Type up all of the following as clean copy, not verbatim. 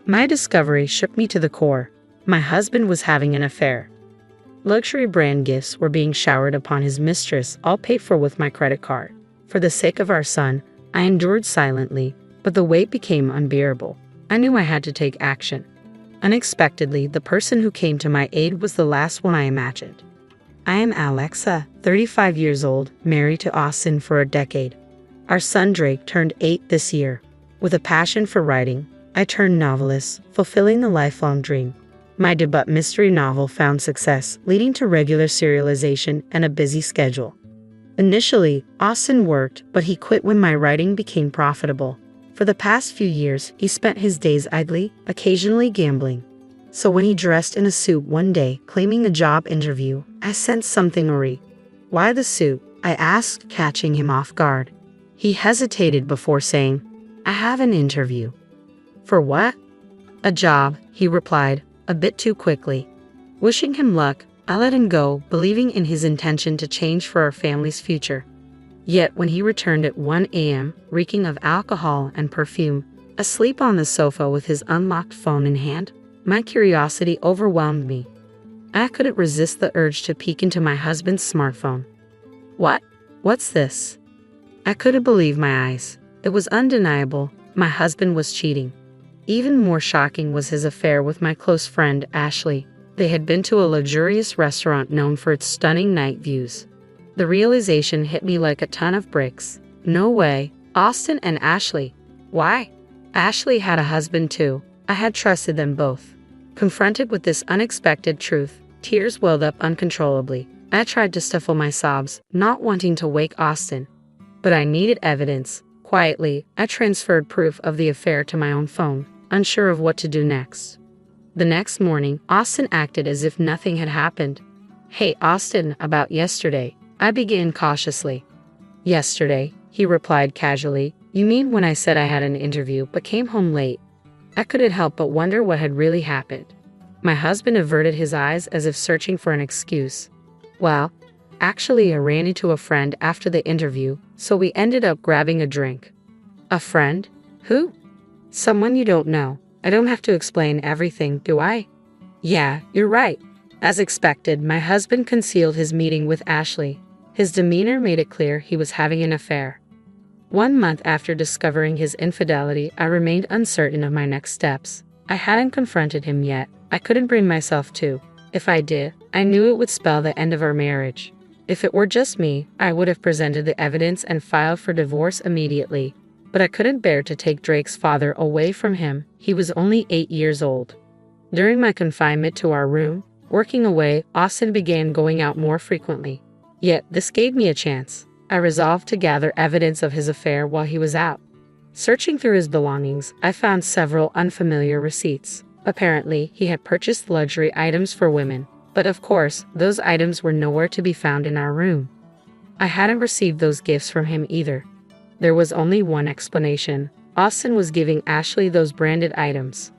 My discovery shook me to the core. My husband was having an affair. Luxury brand gifts were being showered upon his mistress, all paid for with my credit card. For the sake of our son, I endured silently, but the weight became unbearable. I knew I had to take action. Unexpectedly, the person who came to my aid was the last one I imagined. I am Alexa, 35 years old, married to Austin for a decade. Our son Drake turned 8 this year. With a passion for writing, I turned novelist, fulfilling the lifelong dream. My debut mystery novel found success, leading to regular serialization and a busy schedule. Initially, Austin worked, but he quit when my writing became profitable. For the past few years, he spent his days idly, occasionally gambling. So when he dressed in a suit one day, claiming a job interview, I sensed something awry. "Why the suit?" I asked, catching him off guard. He hesitated before saying, "I have an interview." "For what?" "A job," he replied, a bit too quickly. Wishing him luck, I let him go, believing in his intention to change for our family's future. Yet when he returned at 1 a.m., reeking of alcohol and perfume, asleep on the sofa with his unlocked phone in hand, my curiosity overwhelmed me. I couldn't resist the urge to peek into my husband's smartphone. What's this?" I couldn't believe my eyes. It was undeniable. My husband was cheating. Even more shocking was his affair with my close friend, Ashley. They had been to a luxurious restaurant known for its stunning night views. The realization hit me like a ton of bricks. No way. Austin and Ashley. Why? Ashley had a husband too. I had trusted them both. Confronted with this unexpected truth, tears welled up uncontrollably. I tried to stifle my sobs, not wanting to wake Austin. But I needed evidence. Quietly, I transferred proof of the affair to my own phone, unsure of what to do next. The next morning, Austin acted as if nothing had happened. "Hey, Austin, about yesterday," I began cautiously. "Yesterday," he replied casually. "You mean when I said I had an interview but came home late?" I couldn't help but wonder what had really happened. My husband averted his eyes as if searching for an excuse. "Well, actually I ran into a friend after the interview, so we ended up grabbing a drink." "A friend? Who?" "Someone you don't know. I don't have to explain everything, do I?" "Yeah, you're right." As expected, my husband concealed his meeting with Ashley. His demeanor made it clear he was having an affair. 1 month after discovering his infidelity, I remained uncertain of my next steps. I hadn't confronted him yet. I couldn't bring myself to. If I did, I knew it would spell the end of our marriage. If it were just me, I would have presented the evidence and filed for divorce immediately. But I couldn't bear to take Drake's father away from him. He was only 8 years old. During my confinement to our room, working away, Austin began going out more frequently. Yet this gave me a chance. I resolved to gather evidence of his affair while he was out. Searching through his belongings, I found several unfamiliar receipts. Apparently, he had purchased luxury items for women. But of course, those items were nowhere to be found in our room. I hadn't received those gifts from him either. There was only one explanation. Austin was giving Ashley those branded items.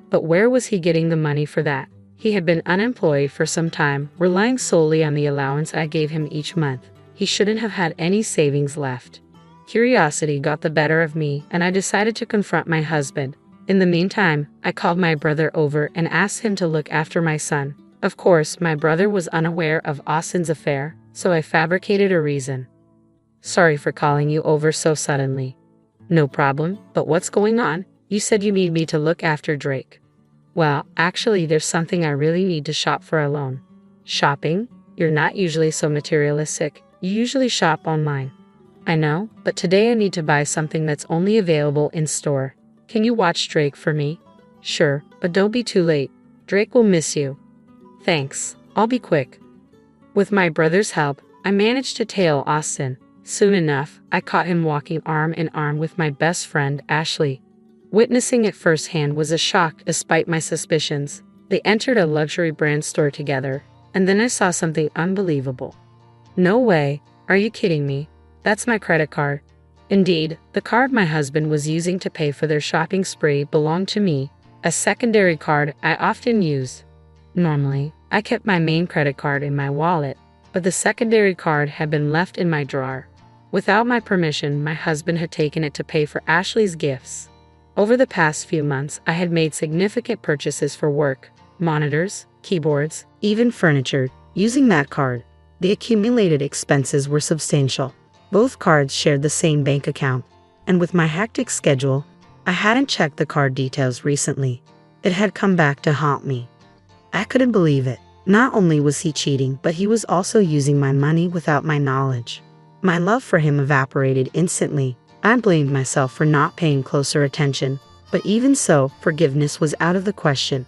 But where was he getting the money for that? He had been unemployed for some time, relying solely on the allowance I gave him each month. He shouldn't have had any savings left. Curiosity got the better of me, and I decided to confront my husband. In the meantime, I called my brother over and asked him to look after my son. Of course, my brother was unaware of Austin's affair, so I fabricated a reason. "Sorry for calling you over so suddenly." "No problem, but what's going on? You said you need me to look after Drake." "Well, actually, there's something I really need to shop for alone." "Shopping? You're not usually so materialistic. You usually shop online." "I know, but today I need to buy something that's only available in store. Can you watch Drake for me?" "Sure, but don't be too late. Drake will miss you." "Thanks, I'll be quick." With my brother's help, I managed to tail Austin. Soon enough, I caught him walking arm in arm with my best friend, Ashley. Witnessing it firsthand was a shock despite my suspicions. They entered a luxury brand store together, and then I saw something unbelievable. "No way, are you kidding me? That's my credit card." Indeed, the card my husband was using to pay for their shopping spree belonged to me, a secondary card I often used. Normally, I kept my main credit card in my wallet, but the secondary card had been left in my drawer. Without my permission, my husband had taken it to pay for Ashley's gifts. Over the past few months, I had made significant purchases for work, monitors, keyboards, even furniture, using that card. The accumulated expenses were substantial. Both cards shared the same bank account, and with my hectic schedule, I hadn't checked the card details recently. It had come back to haunt me. I couldn't believe it. Not only was he cheating, but he was also using my money without my knowledge. My love for him evaporated instantly. I blamed myself for not paying closer attention, but even so, forgiveness was out of the question.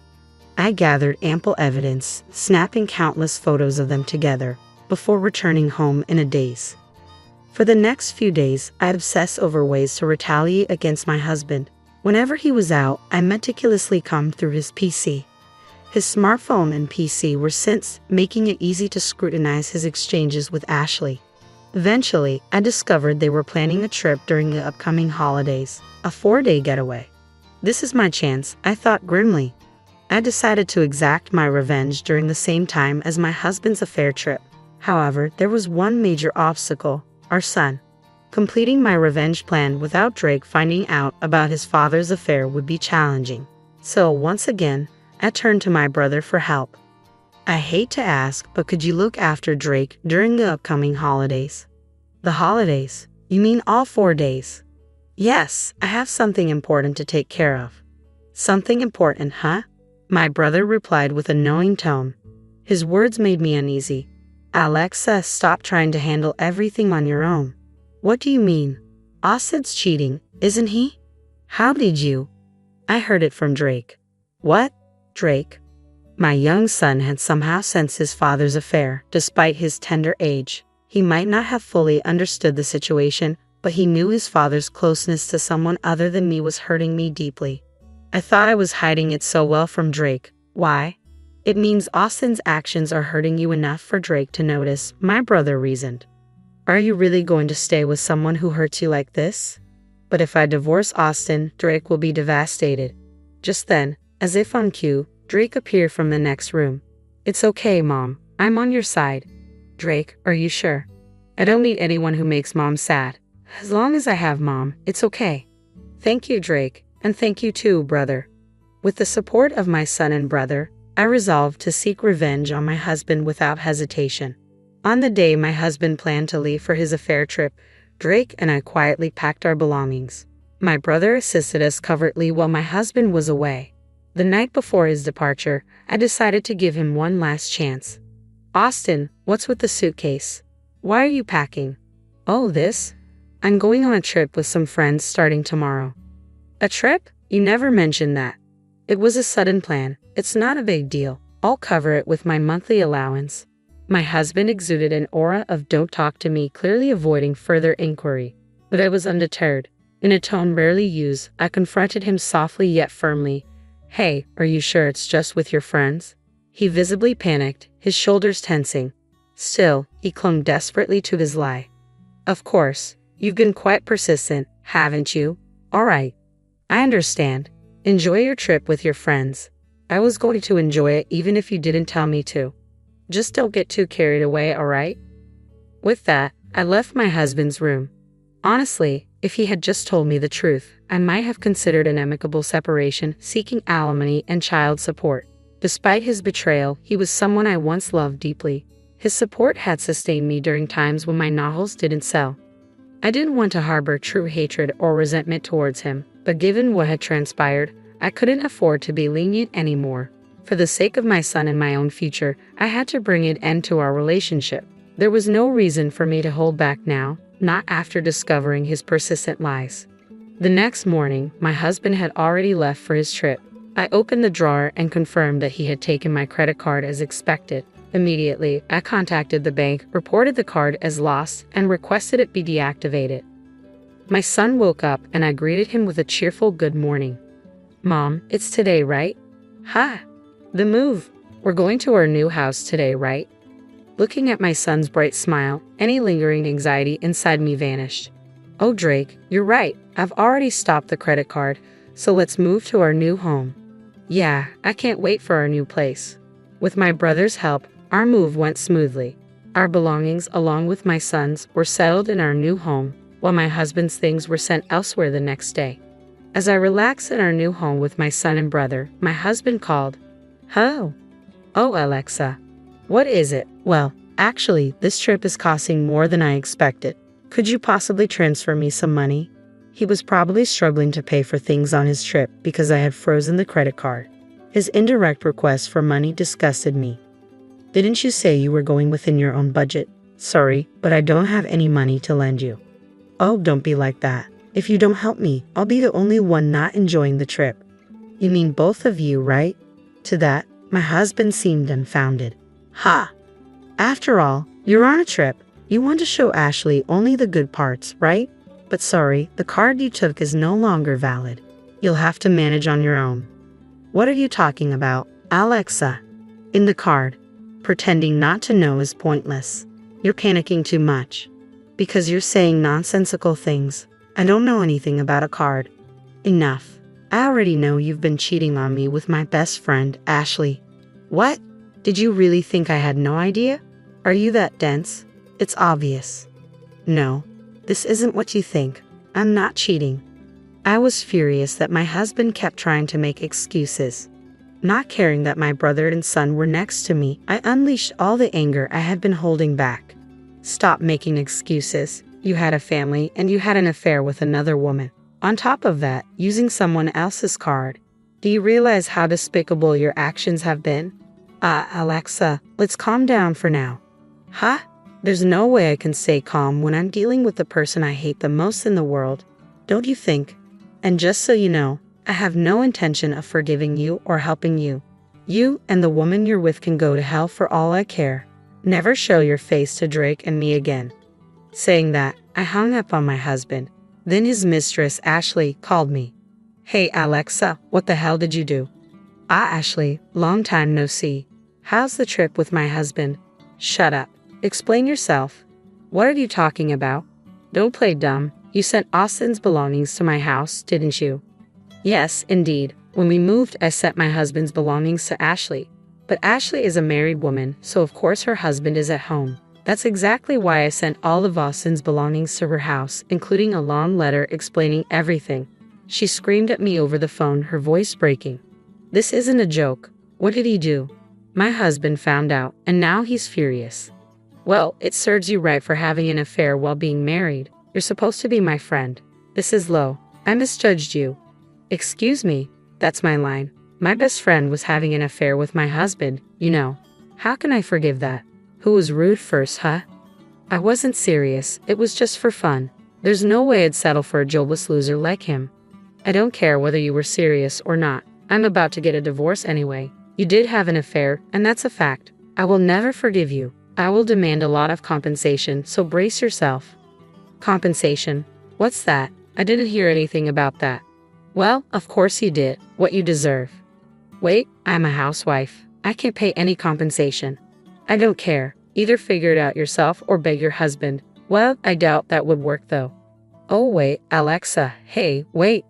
I gathered ample evidence, snapping countless photos of them together, before returning home in a daze. For the next few days, I obsessed over ways to retaliate against my husband. Whenever he was out, I meticulously combed through his PC. His smartphone and PC were since making it easy to scrutinize his exchanges with Ashley. Eventually, I discovered they were planning a trip during the upcoming holidays, a 4-day getaway. This is my chance, I thought grimly. I decided to exact my revenge during the same time as my husband's affair trip. However, there was one major obstacle: our son. Completing my revenge plan without Drake finding out about his father's affair would be challenging. So once again, I turned to my brother for help. I hate to ask, but could you look after Drake during the upcoming holidays? The holidays? You mean all 4 days? Yes, I have something important to take care of. Something important, huh? My brother replied with a knowing tone. His words made me uneasy. Alexa, stop trying to handle everything on your own. What do you mean? Austin's cheating, isn't he? How did you? I heard it from Drake. What? Drake? My young son had somehow sensed his father's affair, despite his tender age. He might not have fully understood the situation, but he knew his father's closeness to someone other than me was hurting me deeply. I thought I was hiding it so well from Drake. Why? It means Austin's actions are hurting you enough for Drake to notice, my brother reasoned. Are you really going to stay with someone who hurts you like this? But if I divorce Austin, Drake will be devastated. Just then, as if on cue, Drake appeared from the next room. It's okay, Mom. I'm on your side. Drake, are you sure? I don't need anyone who makes Mom sad. As long as I have Mom, it's okay. Thank you, Drake, and thank you too, brother. With the support of my son and brother, I resolved to seek revenge on my husband without hesitation. On the day my husband planned to leave for his affair trip, Drake and I quietly packed our belongings. My brother assisted us covertly while my husband was away. The night before his departure, I decided to give him one last chance. Austin, what's with the suitcase? Why are you packing? Oh, this? I'm going on a trip with some friends starting tomorrow. A trip? You never mentioned that. It was a sudden plan. It's not a big deal. I'll cover it with my monthly allowance. My husband exuded an aura of don't talk to me, clearly avoiding further inquiry. But I was undeterred. In a tone rarely used, I confronted him softly yet firmly. Hey, are you sure it's just with your friends? He visibly panicked, his shoulders tensing. Still, he clung desperately to his lie. Of course, you've been quite persistent, haven't you? All right. I understand. Enjoy your trip with your friends. I was going to enjoy it even if you didn't tell me to. Just don't get too carried away, all right? With that, I left my husband's room. Honestly, if he had just told me the truth, I might have considered an amicable separation, seeking alimony and child support. Despite his betrayal, he was someone I once loved deeply. His support had sustained me during times when my novels didn't sell. I didn't want to harbor true hatred or resentment towards him, but given what had transpired, I couldn't afford to be lenient anymore. For the sake of my son and my own future, I had to bring an end to our relationship. There was no reason for me to hold back now, not after discovering his persistent lies. The next morning, my husband had already left for his trip. I opened the drawer and confirmed that he had taken my credit card as expected. Immediately, I contacted the bank, reported the card as lost, and requested it be deactivated. My son woke up and I greeted him with a cheerful good morning. Mom, it's today, right? Ha! The move. We're going to our new house today, right? Looking at my son's bright smile, any lingering anxiety inside me vanished. Oh, Drake, you're right. I've already stopped the credit card, so let's move to our new home. Yeah, I can't wait for our new place. With my brother's help, our move went smoothly. Our belongings, along with my son's, were settled in our new home, while my husband's things were sent elsewhere the next day. As I relaxed in our new home with my son and brother, my husband called. Hello. Oh, Alexa. What is it? Well, actually, this trip is costing more than I expected. Could you possibly transfer me some money? He was probably struggling to pay for things on his trip because I had frozen the credit card. His indirect request for money disgusted me. Didn't you say you were going within your own budget? Sorry, but I don't have any money to lend you. Oh, don't be like that. If you don't help me, I'll be the only one not enjoying the trip. You mean both of you, right? To that, my husband seemed dumbfounded. Ha! After all, you're on a trip. You want to show Ashley only the good parts, right? But sorry, the card you took is no longer valid. You'll have to manage on your own. What are you talking about, Alexa? In the card. Pretending not to know is pointless. You're panicking too much. Because you're saying nonsensical things. I don't know anything about a card. Enough. I already know you've been cheating on me with my best friend, Ashley. What? Did you really think I had no idea? Are you that dense? It's obvious. No, this isn't what you think. I'm not cheating. I was furious that my husband kept trying to make excuses. Not caring that my brother and son were next to me, I unleashed all the anger I had been holding back. Stop making excuses. You had a family and you had an affair with another woman. On top of that, using someone else's card. Do you realize how despicable your actions have been? Alexa, let's calm down for now. Huh? There's no way I can stay calm when I'm dealing with the person I hate the most in the world. Don't you think? And just so you know, I have no intention of forgiving you or helping you. You and the woman you're with can go to hell for all I care. Never show your face to Drake and me again. Saying that, I hung up on my husband. Then his mistress, Ashley, called me. Hey Alexa, what the hell did you do? Ashley, long time no see. How's the trip with my husband? Shut up. Explain yourself. What are you talking about? Don't play dumb. You sent Austin's belongings to my house, didn't you? Yes, indeed. When we moved, I sent my husband's belongings to Ashley. But Ashley is a married woman, so of course her husband is at home. That's exactly why I sent all of Austin's belongings to her house, including a long letter explaining everything. She screamed at me over the phone, her voice breaking. This isn't a joke. What did he do? My husband found out, and now he's furious. Well, it serves you right for having an affair while being married. You're supposed to be my friend. This is low. I misjudged you. Excuse me, that's my line. My best friend was having an affair with my husband, you know. How can I forgive that? Who was rude first, huh? I wasn't serious, it was just for fun. There's no way I'd settle for a jobless loser like him. I don't care whether you were serious or not. I'm about to get a divorce anyway. You did have an affair, and that's a fact. I will never forgive you. I will demand a lot of compensation, so brace yourself. Compensation? What's that? I didn't hear anything about that. Well, of course you did. What you deserve. Wait, I'm a housewife. I can't pay any compensation. I don't care. Either figure it out yourself or beg your husband. Well, I doubt that would work though. Oh wait, Alexa, hey, wait.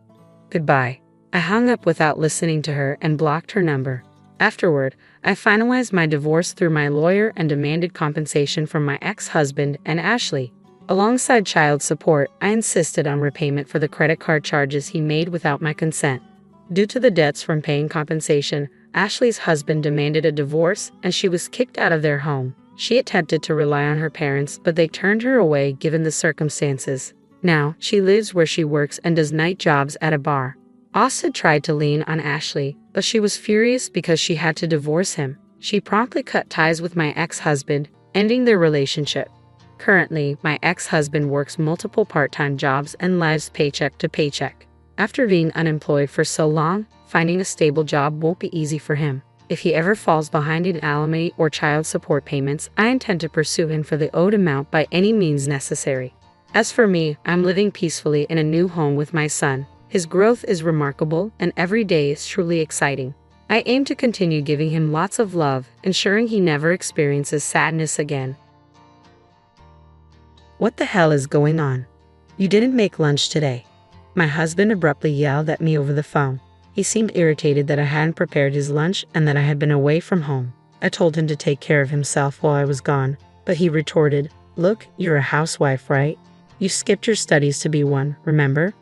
Goodbye. I hung up without listening to her and blocked her number. Afterward, I finalized my divorce through my lawyer and demanded compensation from my ex-husband and Ashley. Alongside child support, I insisted on repayment for the credit card charges he made without my consent. Due to the debts from paying compensation, Ashley's husband demanded a divorce and she was kicked out of their home. She attempted to rely on her parents, but they turned her away given the circumstances. Now, she lives where she works and does night jobs at a bar. Austin tried to lean on Ashley, but she was furious because she had to divorce him. She promptly cut ties with my ex-husband, ending their relationship. Currently, my ex-husband works multiple part-time jobs and lives paycheck to paycheck. After being unemployed for so long, finding a stable job won't be easy for him. If he ever falls behind in alimony or child support payments, I intend to pursue him for the owed amount by any means necessary. As for me, I'm living peacefully in a new home with my son. His growth is remarkable, and every day is truly exciting. I aim to continue giving him lots of love, ensuring he never experiences sadness again. What the hell is going on? You didn't make lunch today. My husband abruptly yelled at me over the phone. He seemed irritated that I hadn't prepared his lunch and that I had been away from home. I told him to take care of himself while I was gone, but he retorted, "Look, you're a housewife, right? You skipped your studies to be one, remember?"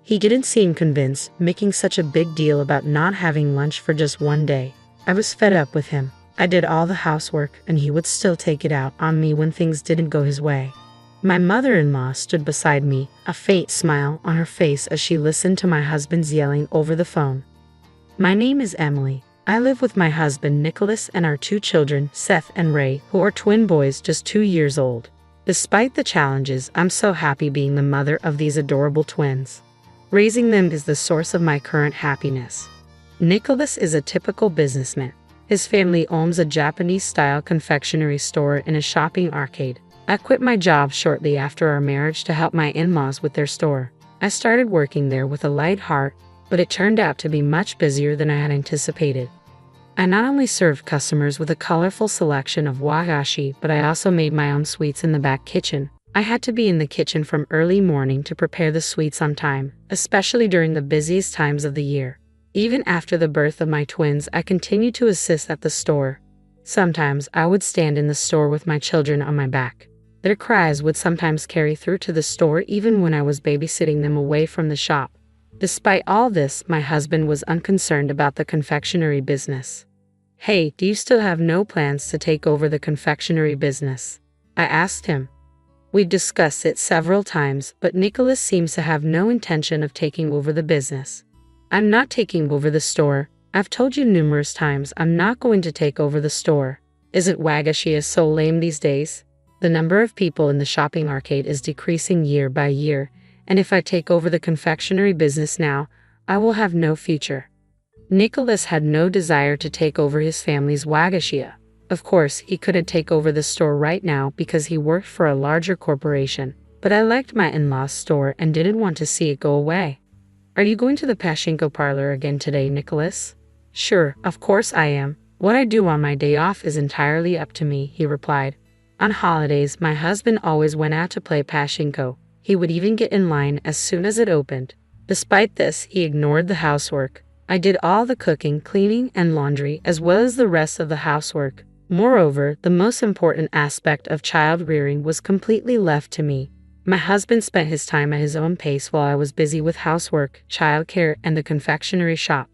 He didn't seem convinced, making such a big deal about not having lunch for just one day. I was fed up with him. I did all the housework, and he would still take it out on me when things didn't go his way. My mother-in-law stood beside me, a faint smile on her face as she listened to my husband's yelling over the phone. "My name is Emily. I live with my husband Nicholas and our 2 children, Seth and Ray, who are twin boys just 2 years old. Despite the challenges, I'm so happy being the mother of these adorable twins. Raising them is the source of my current happiness." Nicholas is a typical businessman. His family owns a Japanese-style confectionery store in a shopping arcade. I quit my job shortly after our marriage to help my in-laws with their store. I started working there with a light heart, but it turned out to be much busier than I had anticipated. I not only served customers with a colorful selection of wagashi, but I also made my own sweets in the back kitchen. I had to be in the kitchen from early morning to prepare the sweets on time, especially during the busiest times of the year. Even after the birth of my twins, I continued to assist at the store. Sometimes I would stand in the store with my children on my back. Their cries would sometimes carry through to the store even when I was babysitting them away from the shop. Despite all this, my husband was unconcerned about the confectionery business. "Hey, do you still have no plans to take over the confectionery business?" I asked him. "We've discussed it several times, but Nicholas seems to have no intention of taking over the business." "I'm not taking over the store. I've told you numerous times I'm not going to take over the store. Isn't wagashi so lame these days? The number of people in the shopping arcade is decreasing year by year, and if I take over the confectionery business now, I will have no future." Nicholas had no desire to take over his family's wagashi. Of course, he couldn't take over the store right now because he worked for a larger corporation, but I liked my in-laws' store and didn't want to see it go away. "Are you going to the pachinko parlor again today, Nicholas?" "Sure, of course I am. What I do on my day off is entirely up to me," he replied. On holidays, my husband always went out to play pachinko. He would even get in line as soon as it opened. Despite this, he ignored the housework. I did all the cooking, cleaning, and laundry, as well as the rest of the housework. Moreover, the most important aspect of child rearing was completely left to me. My husband spent his time at his own pace while I was busy with housework, childcare, and the confectionery shop.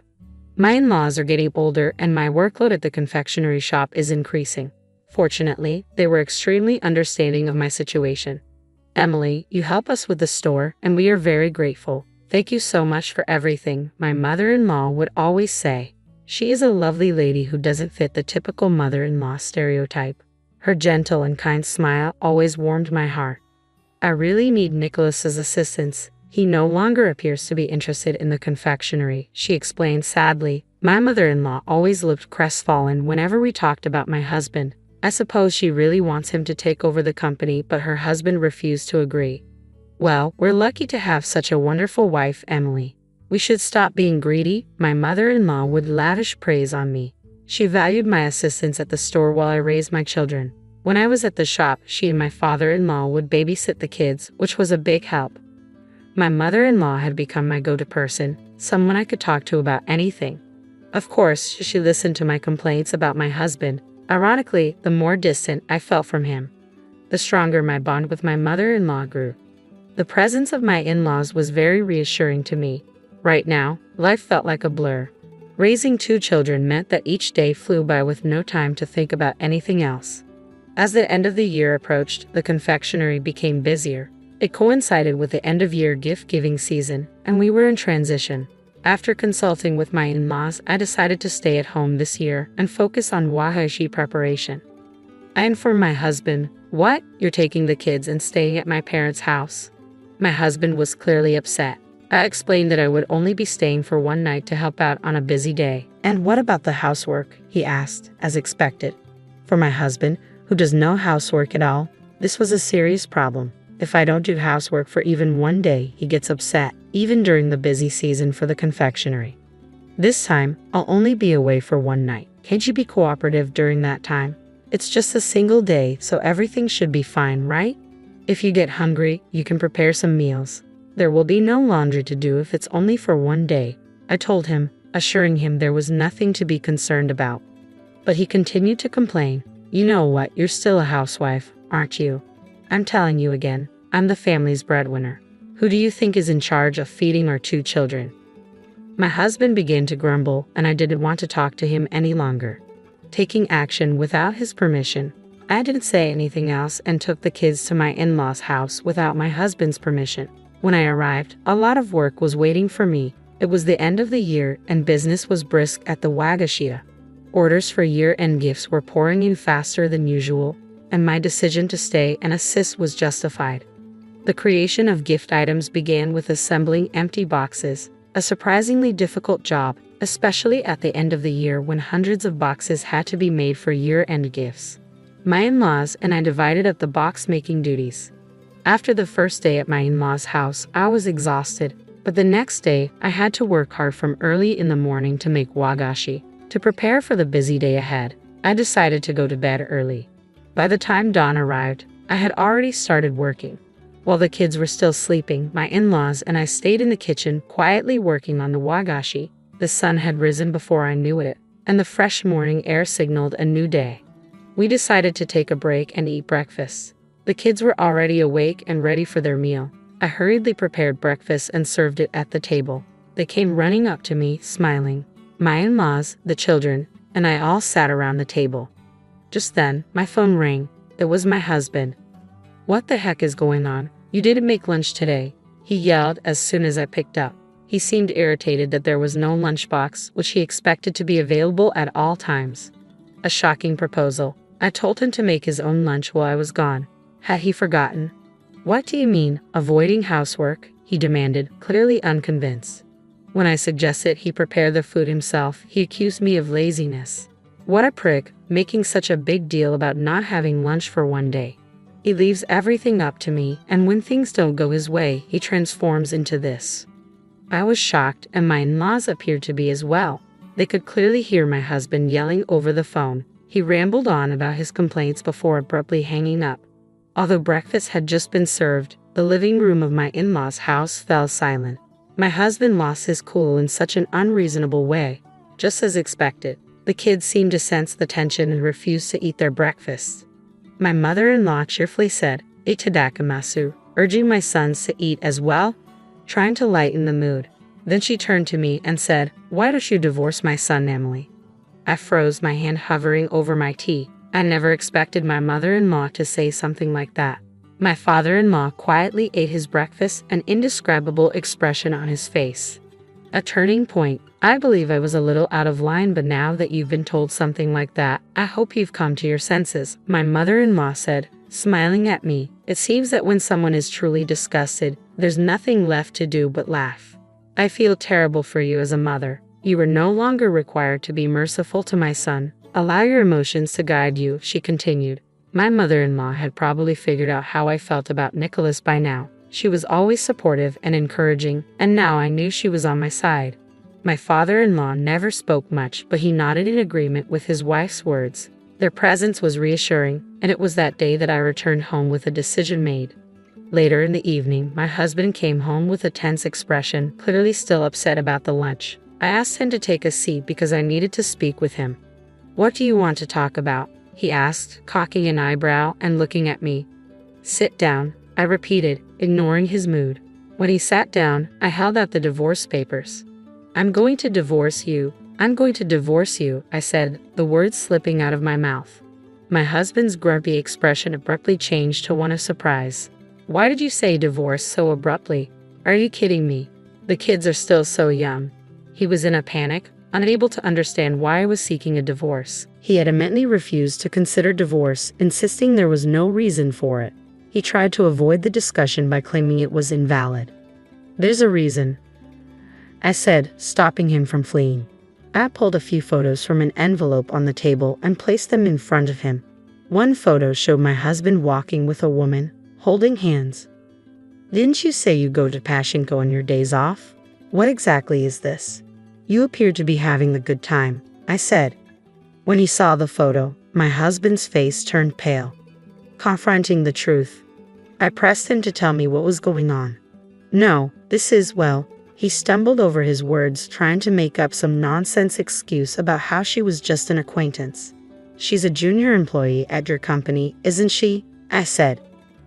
My in-laws are getting older, and my workload at the confectionery shop is increasing. Fortunately, they were extremely understanding of my situation. "Emily, you help us with the store, and we are very grateful. Thank you so much for everything," my mother-in-law would always say. She is a lovely lady who doesn't fit the typical mother-in-law stereotype. Her gentle and kind smile always warmed my heart. "I really need Nicholas's assistance. He no longer appears to be interested in the confectionery," she explained sadly. My mother-in-law always looked crestfallen whenever we talked about my husband. I suppose she really wants him to take over the company, but her husband refused to agree. "Well, we're lucky to have such a wonderful wife, Emily. We should stop being greedy." My mother-in-law would lavish praise on me. She valued my assistance at the store while I raised my children. When I was at the shop, she and my father-in-law would babysit the kids, which was a big help. My mother-in-law had become my go-to person, someone I could talk to about anything. Of course, she listened to my complaints about my husband. Ironically, the more distant I felt from him, the stronger my bond with my mother-in-law grew. The presence of my in-laws was very reassuring to me. Right now, life felt like a blur. Raising 2 children meant that each day flew by with no time to think about anything else. As the end of the year approached, the confectionery became busier. It coincided with the end-of-year gift-giving season, and we were in transition. After consulting with my in-laws, I decided to stay at home this year and focus on wagashi preparation. I informed my husband, "What? You're taking the kids and staying at my parents' house?" My husband was clearly upset. I explained that I would only be staying for one night to help out on a busy day. "And what about the housework?" he asked, as expected. For my husband, who does no housework at all, this was a serious problem. If I don't do housework for even one day, he gets upset, even during the busy season for the confectionery. "This time, I'll only be away for one night. Can't you be cooperative during that time? It's just a single day, so everything should be fine, right? If you get hungry, you can prepare some meals. There will be no laundry to do if it's only for one day," I told him, assuring him there was nothing to be concerned about. But he continued to complain. "You know what, you're still a housewife, aren't you? I'm telling you again, I'm the family's breadwinner. Who do you think is in charge of feeding our 2 children? My husband began to grumble, and I didn't want to talk to him any longer. Taking action without his permission, I didn't say anything else and took the kids to my in-laws' house without my husband's permission. When I arrived, a lot of work was waiting for me. It was the end of the year and business was brisk at the Wagashia. Orders for year-end gifts were pouring in faster than usual, and my decision to stay and assist was justified. The creation of gift items began with assembling empty boxes, a surprisingly difficult job, especially at the end of the year when hundreds of boxes had to be made for year-end gifts. My in-laws and I divided up the box-making duties. After the first day at my in-laws' house, I was exhausted, but the next day I had to work hard from early in the morning to make wagashi. To prepare for the busy day ahead, I decided to go to bed early. By the time dawn arrived, I had already started working. While the kids were still sleeping, my in-laws and I stayed in the kitchen quietly working on the wagashi. The sun had risen before I knew it, and the fresh morning air signaled a new day. We decided to take a break and eat breakfast. The kids were already awake and ready for their meal. I hurriedly prepared breakfast and served it at the table. They came running up to me, smiling. My in-laws, the children, and I all sat around the table. Just then, my phone rang. It was my husband. "What the heck is going on? You didn't make lunch today," he yelled as soon as I picked up. He seemed irritated that there was no lunchbox, which he expected to be available at all times. A shocking proposal. I told him to make his own lunch while I was gone. Had he forgotten? "What do you mean, avoiding housework?" he demanded, clearly unconvinced. When I suggested he prepare the food himself, he accused me of laziness. What a prick, making such a big deal about not having lunch for one day. He leaves everything up to me, and when things don't go his way, he transforms into this. I was shocked, and my in-laws appeared to be as well. They could clearly hear my husband yelling over the phone. He rambled on about his complaints before abruptly hanging up. Although breakfast had just been served, the living room of my in-laws' house fell silent. My husband lost his cool in such an unreasonable way. Just as expected, the kids seemed to sense the tension and refused to eat their breakfast. My mother-in-law cheerfully said, "Itadakamasu," urging my sons to eat as well, trying to lighten the mood. Then she turned to me and said, "Why don't you divorce my son, Emily?" I froze, my hand hovering over my tea. I never expected my mother-in-law to say something like that. My father-in-law quietly ate his breakfast, an indescribable expression on his face. A turning point. I believe I was a little out of line, but now that you've been told something like that, I hope you've come to your senses, my mother-in-law said, smiling at me. It seems that when someone is truly disgusted, there's nothing left to do but laugh. I feel terrible for you as a mother. You are no longer required to be merciful to my son. Allow your emotions to guide you, she continued. My mother-in-law had probably figured out how I felt about Nicholas by now. She was always supportive and encouraging, and now I knew she was on my side. My father-in-law never spoke much, but he nodded in agreement with his wife's words. Their presence was reassuring, and it was that day that I returned home with a decision made. Later in the evening, my husband came home with a tense expression, clearly still upset about the lunch. I asked him to take a seat because I needed to speak with him. "What do you want to talk about?" he asked, cocking an eyebrow and looking at me. "Sit down," I repeated, ignoring his mood. When he sat down, I held out the divorce papers. "I'm going to divorce you. I'm going to divorce you," I said, the words slipping out of my mouth. My husband's grumpy expression abruptly changed to one of surprise. "Why did you say divorce so abruptly? Are you kidding me? The kids are still so young." He was in a panic, unable to understand why I was seeking a divorce. He adamantly refused to consider divorce, insisting there was no reason for it. He tried to avoid the discussion by claiming it was invalid. "There's a reason," I said, stopping him from fleeing. I pulled a few photos from an envelope on the table and placed them in front of him. One photo showed my husband walking with a woman, holding hands. "Didn't you say you go to Pachinko on your days off? What exactly is this? You appear to be having a good time," I said. When he saw the photo, my husband's face turned pale. Confronting the truth, I pressed him to tell me what was going on. "No, this is, well," he stumbled over his words, trying to make up some nonsense excuse about how she was just an acquaintance. "She's a junior employee at your company, isn't she?" I said.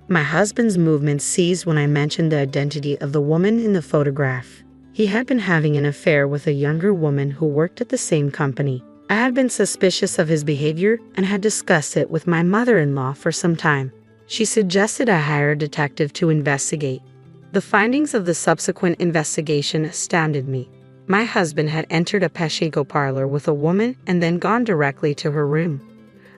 My husband's movements ceased when I mentioned the identity of the woman in the photograph. He had been having an affair with a younger woman who worked at the same company. I had been suspicious of his behavior and had discussed it with my mother-in-law for some time. She suggested I hire a detective to investigate. The findings of the subsequent investigation astounded me. My husband had entered a pachinko parlor with a woman and then gone directly to her room.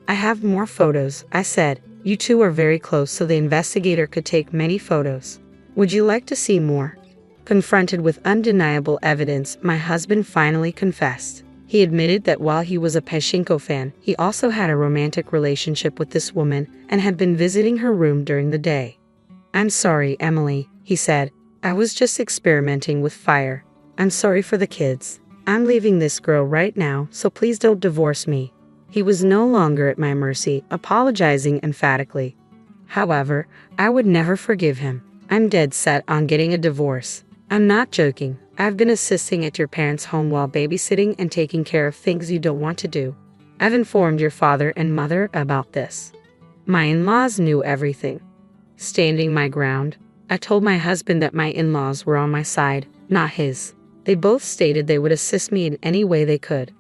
I have more photos, I said. You two are very close, so the investigator could take many photos. Would you like to see more? Confronted with undeniable evidence, my husband finally confessed. He admitted that while he was a pachinko fan, he also had a romantic relationship with this woman and had been visiting her room during the day. I'm sorry, Emily, he said. I was just experimenting with fire. I'm sorry for the kids. I'm leaving this girl right now, so please don't divorce me. He was no longer at my mercy, apologizing emphatically. However, I would never forgive him. I'm dead set on getting a divorce. I'm not joking. I've been assisting at your parents' home while babysitting and taking care of things you don't want to do. I've informed your father and mother about this. My in-laws knew everything. Standing my ground, I told my husband that my in-laws were on my side, not his. They both stated they would assist me in any way they could.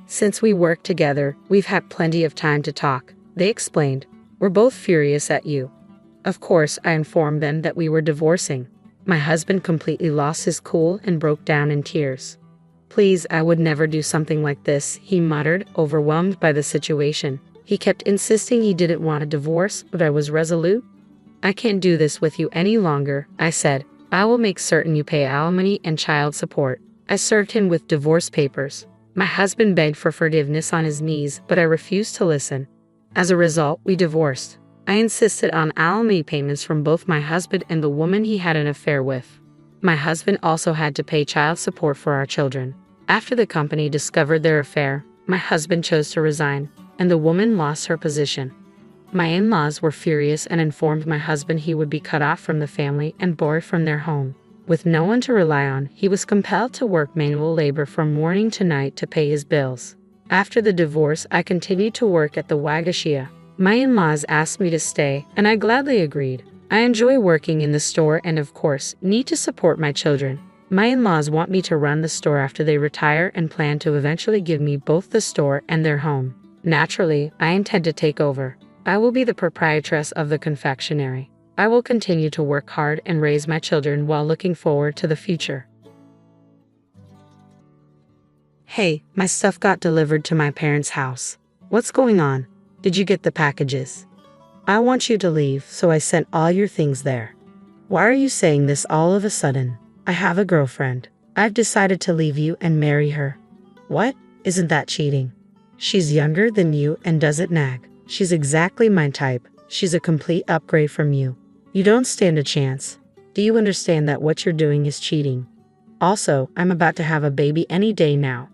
Since we work together, we've had plenty of time to talk, they explained. We're both furious at you. Of course, I informed them that we were divorcing. My husband completely lost his cool and broke down in tears. Please, I would never do something like this, he muttered, overwhelmed by the situation. He kept insisting he didn't want a divorce, but I was resolute. I can't do this with you any longer, I said. I will make certain you pay alimony and child support. I served him with divorce papers. My husband begged for forgiveness on his knees, but I refused to listen. As a result, we divorced. I insisted on alimony payments from both my husband and the woman he had an affair with. My husband also had to pay child support for our children. After the company discovered their affair, my husband chose to resign, and the woman lost her position. My in-laws were furious and informed my husband he would be cut off from the family and bored from their home. With no one to rely on, he was compelled to work manual labor from morning to night to pay his bills. After the divorce, I continued to work at the Wagashia. My in-laws asked me to stay, and I gladly agreed. I enjoy working in the store and, of course, need to support my children. My in-laws want me to run the store after they retire and plan to eventually give me both the store and their home. Naturally, I intend to take over. I will be the proprietress of the confectionery. I will continue to work hard and raise my children while looking forward to the future. Hey, my stuff got delivered to my parents' house. What's going on? Did you get the packages? I want you to leave, so I sent all your things there. Why are you saying this all of a sudden? I have a girlfriend. I've decided to leave you and marry her. What? Isn't that cheating? She's younger than you and doesn't nag. She's exactly my type. She's a complete upgrade from you. You don't stand a chance. Do you understand that what you're doing is cheating? Also, I'm about to have a baby any day now.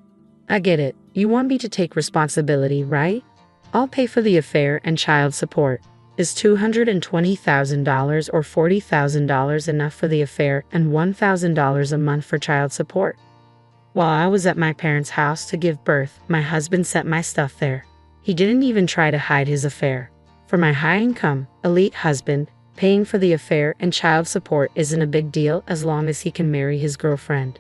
I get it. You want me to take responsibility, right? I'll pay for the affair and child support. Is $220,000 or $40,000 enough for the affair and $1,000 a month for child support? While I was at my parents' house to give birth, my husband sent my stuff there. He didn't even try to hide his affair. For my high-income, elite husband, paying for the affair and child support isn't a big deal as long as he can marry his girlfriend.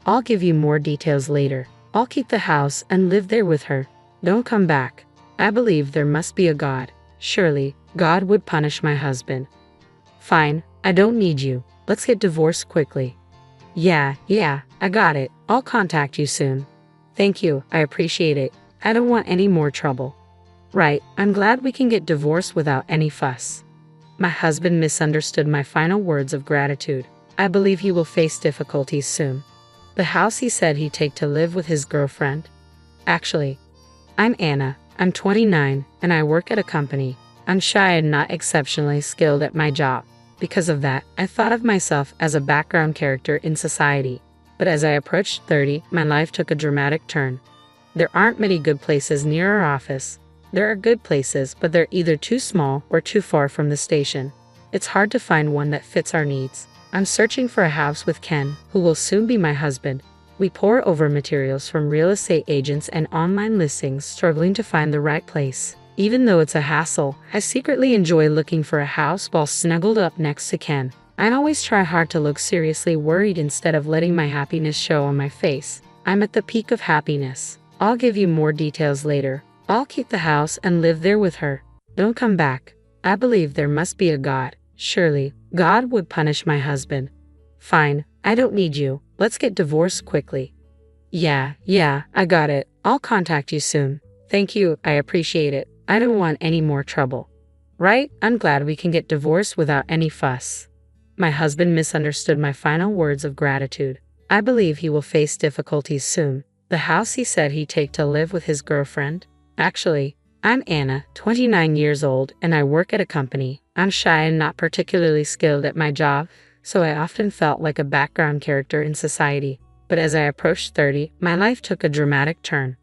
I'll give you more details later. I'll keep the house and live there with her. Don't come back. I believe there must be a God. Surely, God would punish my husband. Fine, I don't need you. Let's get divorced quickly. Yeah, I got it. I'll contact you soon. Thank you, I appreciate it. I don't want any more trouble. Right, I'm glad we can get divorced without any fuss. My husband misunderstood my final words of gratitude. I believe he will face difficulties soon. The house he said he'd take to live with his girlfriend. Actually, I'm Anna. I'm 29, and I work at a company. I'm shy and not exceptionally skilled at my job. Because of that, I thought of myself as a background character in society. But as I approached 30, my life took a dramatic turn. There aren't many good places near our office. There are good places, but they're either too small or too far from the station. It's hard to find one that fits our needs. I'm searching for a house with Ken, who will soon be my husband. We pore over materials from real estate agents and online listings, struggling to find the right place. Even though it's a hassle, I secretly enjoy looking for a house while snuggled up next to Ken. I always try hard to look seriously worried instead of letting my happiness show on my face. I'm at the peak of happiness. I'll give you more details later. I'll keep the house and live there with her. Don't come back. I believe there must be a God. Surely, God would punish my husband. Fine, I don't need you. Let's get divorced quickly. Yeah, I got it. I'll contact you soon. Thank you, I appreciate it. I don't want any more trouble. Right? I'm glad we can get divorced without any fuss. My husband misunderstood my final words of gratitude. I believe he will face difficulties soon. The house he said he'd take to live with his girlfriend? Actually, I'm Anna, 29 years old, and I work at a company. I'm shy and not particularly skilled at my job, so I often felt like a background character in society. But as I approached 30, my life took a dramatic turn.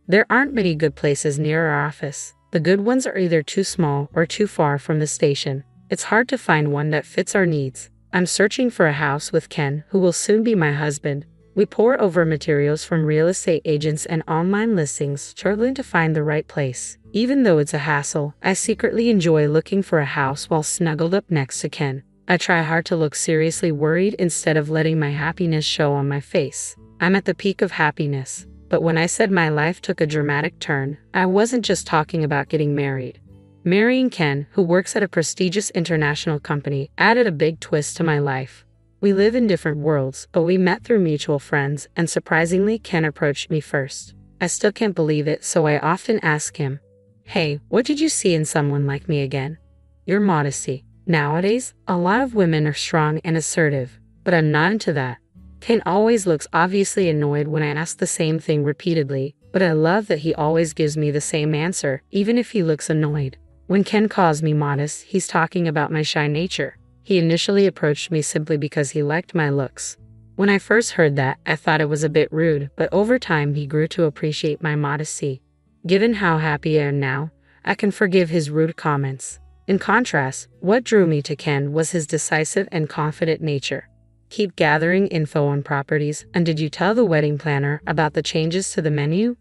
There aren't many good places near our office. The good ones are either too small or too far from the station. It's hard to find one that fits our needs. I'm searching for a house with Ken, who will soon be my husband. We pore over materials from real estate agents and online listings, struggling to find the right place. Even though it's a hassle, I secretly enjoy looking for a house while snuggled up next to Ken. I try hard to look seriously worried instead of letting my happiness show on my face. I'm at the peak of happiness. But when I said my life took a dramatic turn, I wasn't just talking about getting married. Marrying Ken, who works at a prestigious international company, added a big twist to my life. We live in different worlds, but we met through mutual friends, and surprisingly, Ken approached me first. I still can't believe it, so I often ask him, "Hey, what did you see in someone like me again?" Your modesty. Nowadays, a lot of women are strong and assertive, but I'm not into that. Ken always looks obviously annoyed when I ask the same thing repeatedly, but I love that he always gives me the same answer, even if he looks annoyed. When Ken calls me modest, he's talking about my shy nature. He initially approached me simply because he liked my looks. When I first heard that, I thought it was a bit rude, but over time he grew to appreciate my modesty. Given how happy I am now, I can forgive his rude comments. In contrast, what drew me to Ken was his decisive and confident nature. Keep gathering info on properties, and did you tell the wedding planner about the changes to the menu?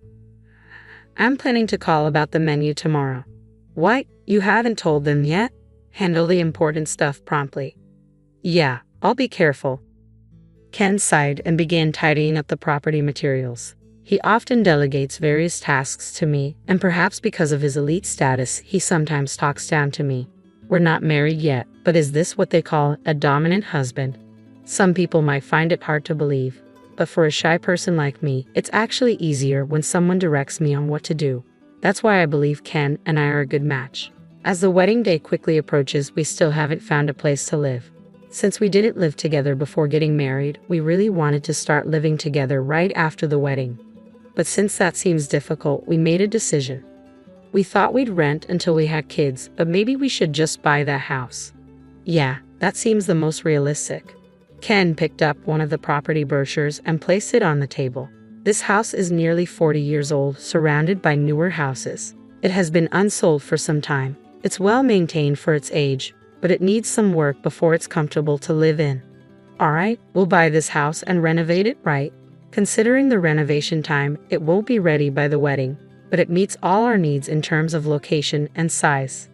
I'm planning to call about the menu tomorrow. What? You haven't told them yet? Handle the important stuff promptly. Yeah, I'll be careful. Ken sighed and began tidying up the property materials. He often delegates various tasks to me, and perhaps because of his elite status, he sometimes talks down to me. We're not married yet, but is this what they call a dominant husband? Some people might find it hard to believe, but for a shy person like me, it's actually easier when someone directs me on what to do. That's why I believe Ken and I are a good match. As the wedding day quickly approaches, we still haven't found a place to live. Since we didn't live together before getting married, we really wanted to start living together right after the wedding. But since that seems difficult, we made a decision. We thought we'd rent until we had kids, but maybe we should just buy that house. Yeah, that seems the most realistic. Ken picked up one of the property brochures and placed it on the table. This house is nearly 40 years old, surrounded by newer houses. It has been unsold for some time. It's well maintained for its age, but it needs some work before it's comfortable to live in. Alright, we'll buy this house and renovate it right. Considering the renovation time, it won't be ready by the wedding, but it meets all our needs in terms of location and size.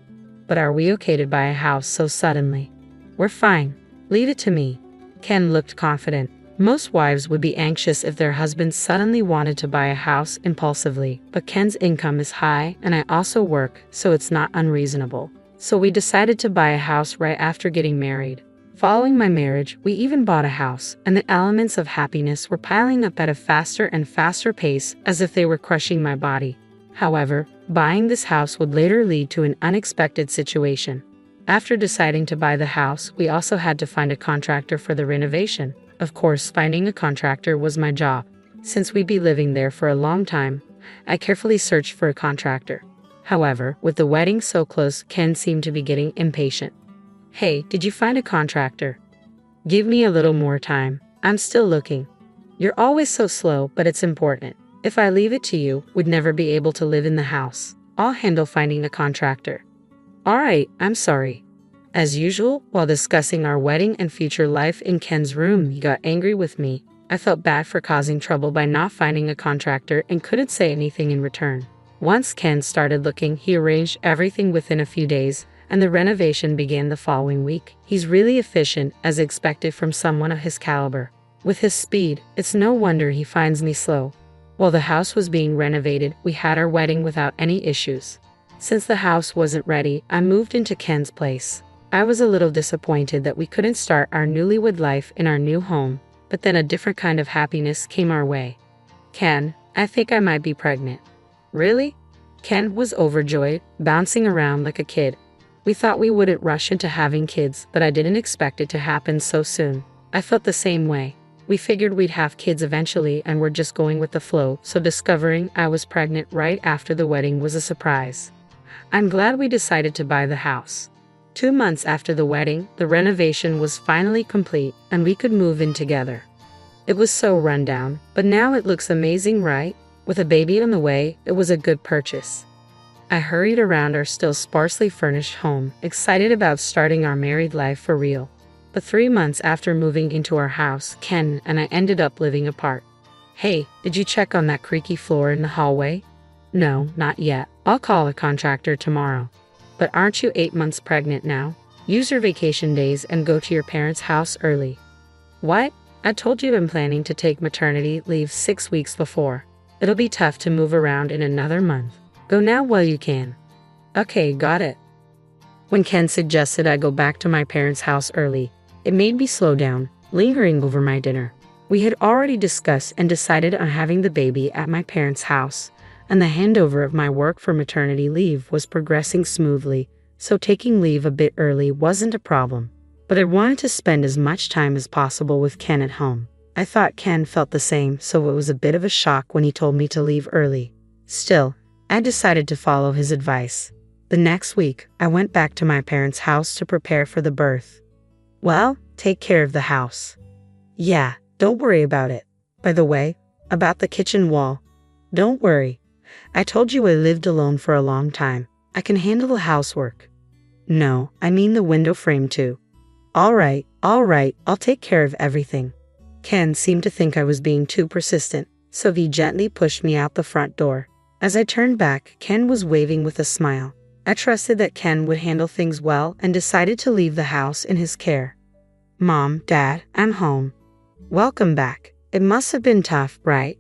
But are we okay to buy a house so suddenly? We're fine. Leave it to me. Ken looked confident. Most wives would be anxious if their husbands suddenly wanted to buy a house impulsively, but Ken's income is high and I also work, so it's not unreasonable. So we decided to buy a house right after getting married. Following my marriage, we even bought a house, and the elements of happiness were piling up at a faster and faster pace as if they were crushing my body. However, buying this house would later lead to an unexpected situation. After deciding to buy the house, we also had to find a contractor for the renovation. Of course, finding a contractor was my job. Since we'd be living there for a long time, I carefully searched for a contractor. However, with the wedding so close, Ken seemed to be getting impatient. Hey, did you find a contractor? Give me a little more time. I'm still looking. You're always so slow, but it's important. If I leave it to you, we'd never be able to live in the house. I'll handle finding a contractor. Alright, I'm sorry. As usual, while discussing our wedding and future life in Ken's room, he got angry with me. I felt bad for causing trouble by not finding a contractor and couldn't say anything in return. Once Ken started looking, he arranged everything within a few days, and the renovation began the following week. He's really efficient, as expected from someone of his caliber. With his speed, it's no wonder he finds me slow. While the house was being renovated, we had our wedding without any issues. Since the house wasn't ready, I moved into Ken's place. I was a little disappointed that we couldn't start our newlywed life in our new home, but then a different kind of happiness came our way. Ken, I think I might be pregnant. Really? Ken was overjoyed, bouncing around like a kid. We thought we wouldn't rush into having kids, but I didn't expect it to happen so soon. I felt the same way. We figured we'd have kids eventually and were just going with the flow, so discovering I was pregnant right after the wedding was a surprise. I'm glad we decided to buy the house. 2 months after the wedding, the renovation was finally complete and we could move in together. It was so run down, but now it looks amazing, right? With a baby on the way, it was a good purchase. I hurried around our still sparsely furnished home, excited about starting our married life for real. But 3 months after moving into our house, Ken and I ended up living apart. Hey, did you check on that creaky floor in the hallway? No, not yet. I'll call a contractor tomorrow. But aren't you 8 months pregnant now? Use your vacation days and go to your parents' house early. What? I told you I'm planning to take maternity leave 6 weeks before. It'll be tough to move around in another month. Go now while you can. Okay, got it. When Ken suggested I go back to my parents' house early, it made me slow down, lingering over my dinner. We had already discussed and decided on having the baby at my parents' house, and the handover of my work for maternity leave was progressing smoothly, so taking leave a bit early wasn't a problem. But I wanted to spend as much time as possible with Ken at home. I thought Ken felt the same, so it was a bit of a shock when he told me to leave early. Still, I decided to follow his advice. The next week, I went back to my parents' house to prepare for the birth. Well, take care of the house. Yeah, don't worry about it. By the way, about the kitchen wall. Don't worry. I told you I lived alone for a long time. I can handle the housework. No, I mean the window frame too. All right, I'll take care of everything. Ken seemed to think I was being too persistent, so he gently pushed me out the front door. As I turned back, Ken was waving with a smile. I trusted that Ken would handle things well and decided to leave the house in his care. Mom, Dad, I'm home. Welcome back. It must have been tough, right?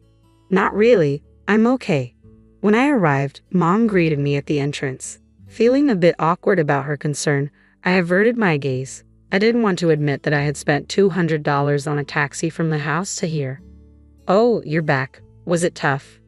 Not really. I'm okay. When I arrived, Mom greeted me at the entrance. Feeling a bit awkward about her concern, I averted my gaze. I didn't want to admit that I had spent $200 on a taxi from the house to here. Oh, you're back. Was it tough?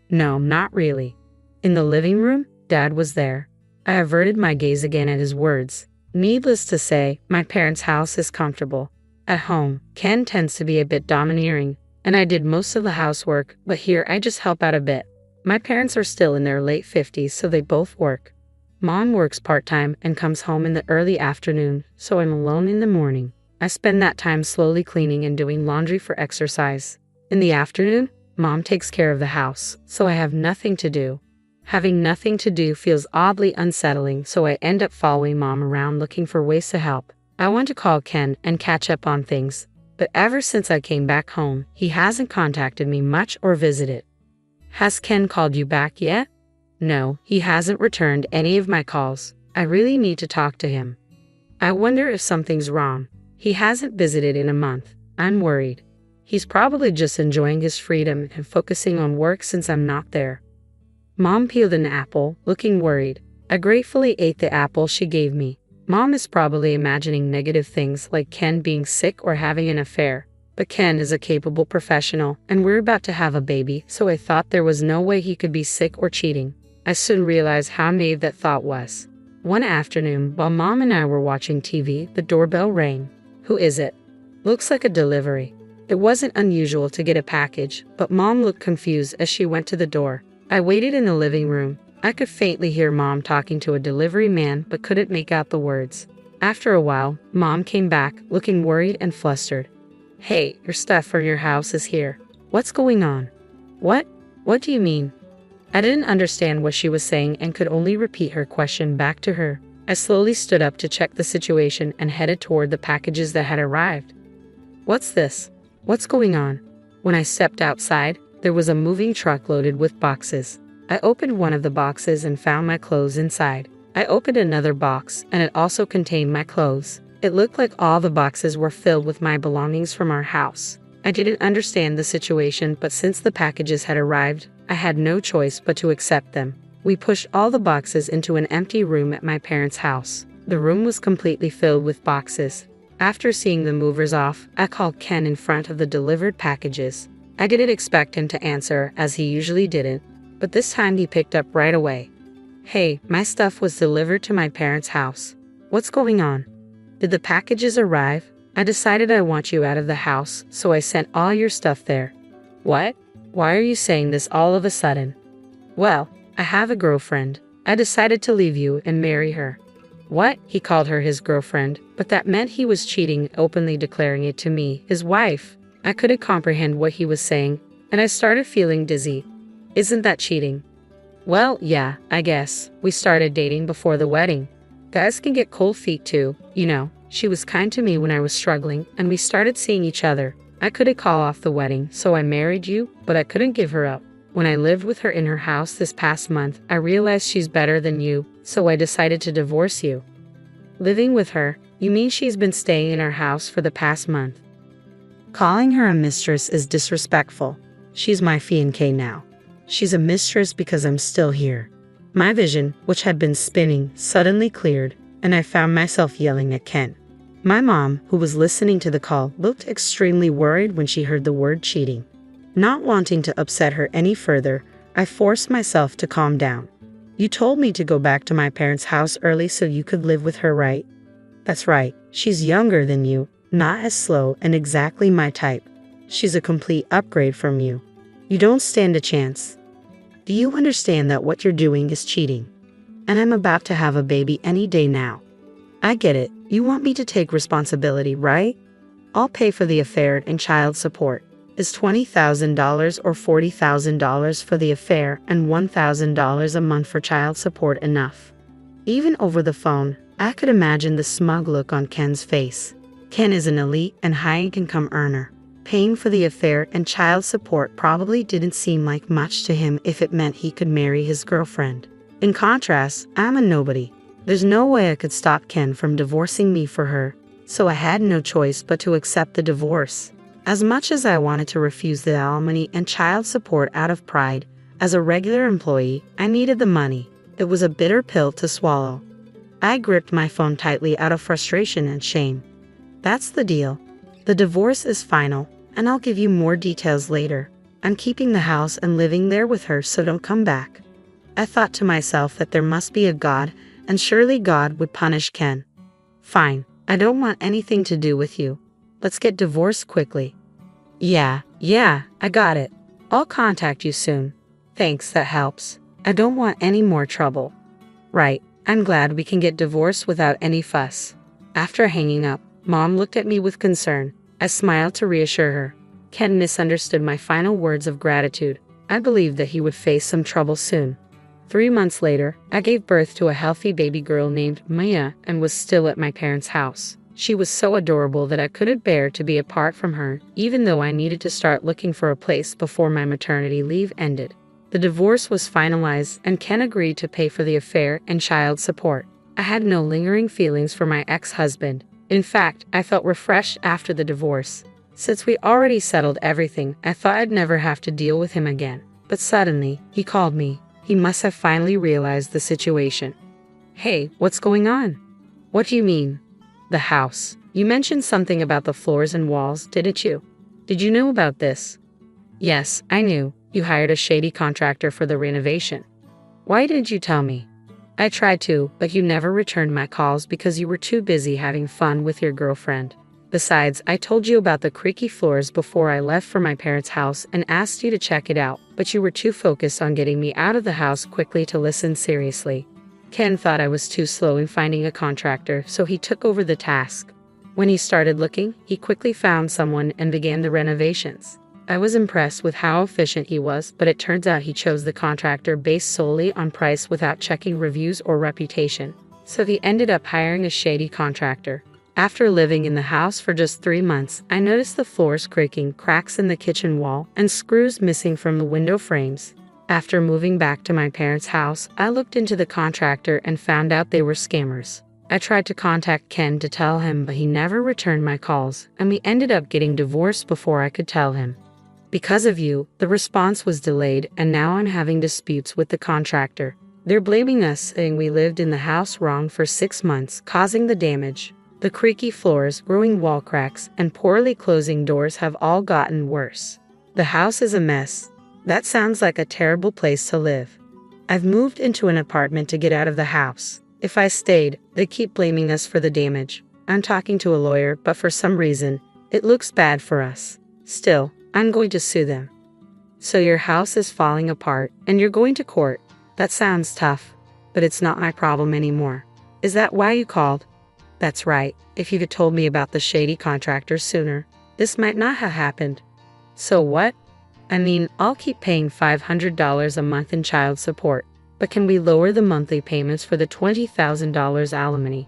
No, not really. In the living room, Dad was there. I averted my gaze again at his words. Needless to say, my parents' house is comfortable. At home, Ken tends to be a bit domineering, and I did most of the housework, but here I just help out a bit. My parents are still in their late 50s, so they both work. Mom works part-time and comes home in the early afternoon, so I'm alone in the morning. I spend that time slowly cleaning and doing laundry for exercise. In the afternoon, Mom takes care of the house, so I have nothing to do. Having nothing to do feels oddly unsettling, so I end up following Mom around looking for ways to help. I want to call Ken and catch up on things, but ever since I came back home, he hasn't contacted me much or visited. Has Ken called you back yet? No, he hasn't returned any of my calls. I really need to talk to him. I wonder if something's wrong. He hasn't visited in a month. I'm worried. He's probably just enjoying his freedom and focusing on work since I'm not there. Mom peeled an apple, looking worried. I gratefully ate the apple she gave me. Mom is probably imagining negative things like Ken being sick or having an affair. But Ken is a capable professional, and we're about to have a baby, so I thought there was no way he could be sick or cheating. I soon realized how naive that thought was. One afternoon, while Mom and I were watching TV, the doorbell rang. Who is it? Looks like a delivery. It wasn't unusual to get a package, but Mom looked confused as she went to the door. I waited in the living room. I could faintly hear Mom talking to a delivery man, but couldn't make out the words. After a while, Mom came back, looking worried and flustered. Hey, your stuff for your house is here. What's going on? What? What do you mean? I didn't understand what she was saying and could only repeat her question back to her. I slowly stood up to check the situation and headed toward the packages that had arrived. What's this? What's going on? When I stepped outside, there was a moving truck loaded with boxes. I opened one of the boxes and found my clothes inside. I opened another box, and it also contained my clothes. It looked like all the boxes were filled with my belongings from our house. I didn't understand the situation, but since the packages had arrived, I had no choice but to accept them. We pushed all the boxes into an empty room at my parents' house. The room was completely filled with boxes. After seeing the movers off, I called Ken in front of the delivered packages. I didn't expect him to answer, as he usually didn't, but this time he picked up right away. "Hey, my stuff was delivered to my parents' house. What's going on? Did the packages arrive? I decided I want you out of the house, so I sent all your stuff there." "What? Why are you saying this all of a sudden?" "Well, I have a girlfriend. I decided to leave you and marry her." "What?" He called her his girlfriend, but that meant he was cheating, openly declaring it to me, his wife. I couldn't comprehend what he was saying, and I started feeling dizzy. Isn't that cheating? Well, yeah, I guess. We started dating before the wedding. Guys can get cold feet too, you know. She was kind to me when I was struggling, and we started seeing each other. I couldn't call off the wedding, so I married you, but I couldn't give her up. When I lived with her in her house this past month, I realized she's better than you, so I decided to divorce you. Living with her? You mean she's been staying in our house for the past month? Calling her a mistress is disrespectful. She's my fiancée now. She's a mistress because I'm still here. My vision, which had been spinning, suddenly cleared, and I found myself yelling at Ken. My mom, who was listening to the call, looked extremely worried when she heard the word cheating. Not wanting to upset her any further, I forced myself to calm down. "You told me to go back to my parents' house early so you could live with her, right?" "That's right. She's younger than you, not as slow, and exactly my type. She's a complete upgrade from you. You don't stand a chance. Do you understand that what you're doing is cheating? And I'm about to have a baby any day now. I get it. You want me to take responsibility, right? I'll pay for the affair and child support. Is $20,000 or $40,000 for the affair and $1,000 a month for child support enough?" Even over the phone, I could imagine the smug look on Ken's face. Ken is an elite and high-income earner. Paying for the affair and child support probably didn't seem like much to him if it meant he could marry his girlfriend. In contrast, I'm a nobody. There's no way I could stop Ken from divorcing me for her, so I had no choice but to accept the divorce. As much as I wanted to refuse the alimony and child support out of pride, as a regular employee, I needed the money. It was a bitter pill to swallow. I gripped my phone tightly out of frustration and shame. "That's the deal. The divorce is final, and I'll give you more details later. I'm keeping the house and living there with her, so don't come back." I thought to myself that there must be a God, and surely God would punish Ken. "Fine, I don't want anything to do with you. Let's get divorced quickly." Yeah, I got it. I'll contact you soon. Thanks, that helps. I don't want any more trouble. Right, I'm glad we can get divorced without any fuss. After hanging up, Mom looked at me with concern. I smiled to reassure her. Ken misunderstood my final words of gratitude. I believed that he would face some trouble soon. 3 months later, I gave birth to a healthy baby girl named Maya and was still at my parents' house. She was so adorable that I couldn't bear to be apart from her, even though I needed to start looking for a place before my maternity leave ended. The divorce was finalized, and Ken agreed to pay for the affair and child support. I had no lingering feelings for my ex-husband. In fact, I felt refreshed after the divorce. Since we already settled everything, I thought I'd never have to deal with him again. But suddenly, he called me. He must have finally realized the situation. "Hey, what's going on?" "What do you mean?" "The house. You mentioned something about the floors and walls, didn't you? Did you know about this?" "Yes, I knew. You hired a shady contractor for the renovation." "Why didn't you tell me?" "I tried to, but you never returned my calls because you were too busy having fun with your girlfriend. Besides, I told you about the creaky floors before I left for my parents' house and asked you to check it out, but you were too focused on getting me out of the house quickly to listen seriously." Ken thought I was too slow in finding a contractor, so he took over the task. When he started looking, he quickly found someone and began the renovations. I was impressed with how efficient he was, but it turns out he chose the contractor based solely on price without checking reviews or reputation. So he ended up hiring a shady contractor. After living in the house for just 3 months, I noticed the floors creaking, cracks in the kitchen wall, and screws missing from the window frames. After moving back to my parents' house, I looked into the contractor and found out they were scammers. I tried to contact Ken to tell him, but he never returned my calls, and we ended up getting divorced before I could tell him. Because of you, the response was delayed, and now I'm having disputes with the contractor. They're blaming us, saying we lived in the house wrong for 6 months, causing the damage. The creaky floors, growing wall cracks, and poorly closing doors have all gotten worse. The house is a mess. That sounds like a terrible place to live. I've moved into an apartment to get out of the house. If I stayed, they keep blaming us for the damage. I'm talking to a lawyer, but for some reason, it looks bad for us. Still, I'm going to sue them. So your house is falling apart, and you're going to court. That sounds tough, but it's not my problem anymore. Is that why you called? That's right. If you had told me about the shady contractor sooner, this might not have happened. So what? I mean, I'll keep paying $500 a month in child support, but can we lower the monthly payments for the $20,000 alimony?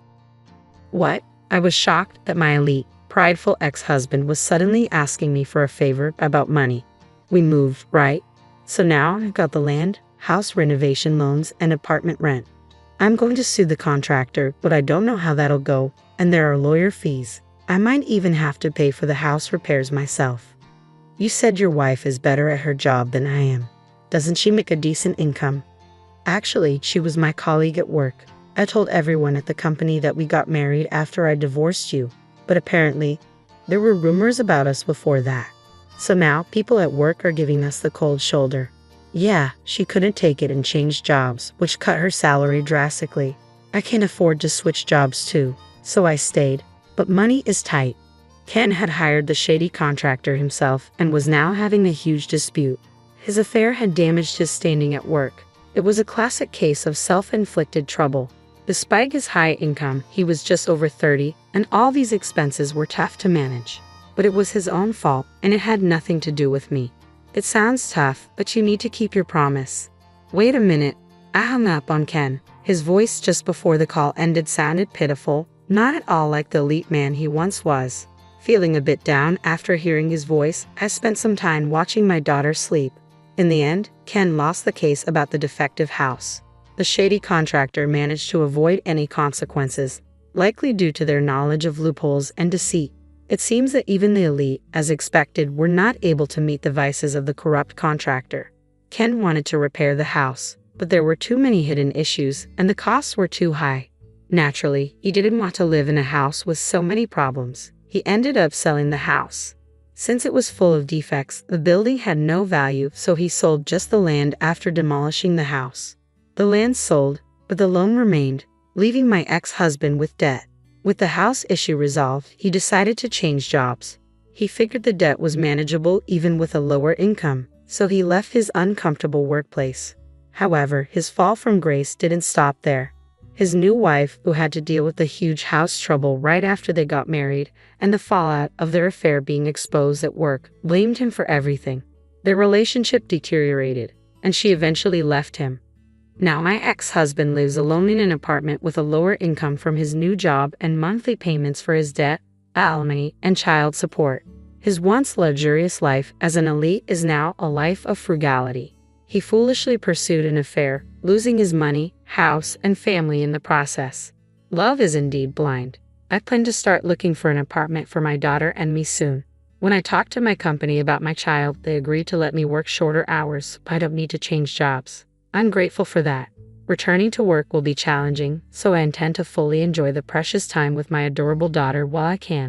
What? I was shocked that my elite, prideful ex-husband was suddenly asking me for a favor about money. We moved, right? So now I've got the land, house renovation loans, and apartment rent. I'm going to sue the contractor, but I don't know how that'll go, and there are lawyer fees. I might even have to pay for the house repairs myself. You said your wife is better at her job than I am. Doesn't she make a decent income? Actually, she was my colleague at work. I told everyone at the company that we got married after I divorced you, but apparently, there were rumors about us before that. So now, people at work are giving us the cold shoulder. Yeah, she couldn't take it and changed jobs, which cut her salary drastically. I can't afford to switch jobs too, so I stayed. But money is tight. Ken had hired the shady contractor himself and was now having a huge dispute. His affair had damaged his standing at work. It was a classic case of self-inflicted trouble. Despite his high income, he was just over 30, and all these expenses were tough to manage. But it was his own fault, and it had nothing to do with me. It sounds tough, but you need to keep your promise. Wait a minute. I hung up on Ken. His voice just before the call ended sounded pitiful, not at all like the elite man he once was. Feeling a bit down after hearing his voice, I spent some time watching my daughter sleep. In the end, Ken lost the case about the defective house. The shady contractor managed to avoid any consequences, likely due to their knowledge of loopholes and deceit. It seems that even the elite, as expected, were not able to meet the vices of the corrupt contractor. Ken wanted to repair the house, but there were too many hidden issues and the costs were too high. Naturally, he didn't want to live in a house with so many problems. He ended up selling the house. Since it was full of defects, the building had no value, so he sold just the land after demolishing the house. The land sold, but the loan remained, leaving my ex-husband with debt. With the house issue resolved, he decided to change jobs. He figured the debt was manageable even with a lower income, so he left his uncomfortable workplace. However, his fall from grace didn't stop there. His new wife, who had to deal with the huge house trouble right after they got married, and the fallout of their affair being exposed at work, blamed him for everything. Their relationship deteriorated, and she eventually left him. Now my ex-husband lives alone in an apartment with a lower income from his new job and monthly payments for his debt, alimony, and child support. His once luxurious life as an elite is now a life of frugality. He foolishly pursued an affair, losing his money, house, and family in the process. Love is indeed blind. I plan to start looking for an apartment for my daughter and me soon. When I talked to my company about my child, they agreed to let me work shorter hours, but I don't need to change jobs. I'm grateful for that. Returning to work will be challenging, so I intend to fully enjoy the precious time with my adorable daughter while I can.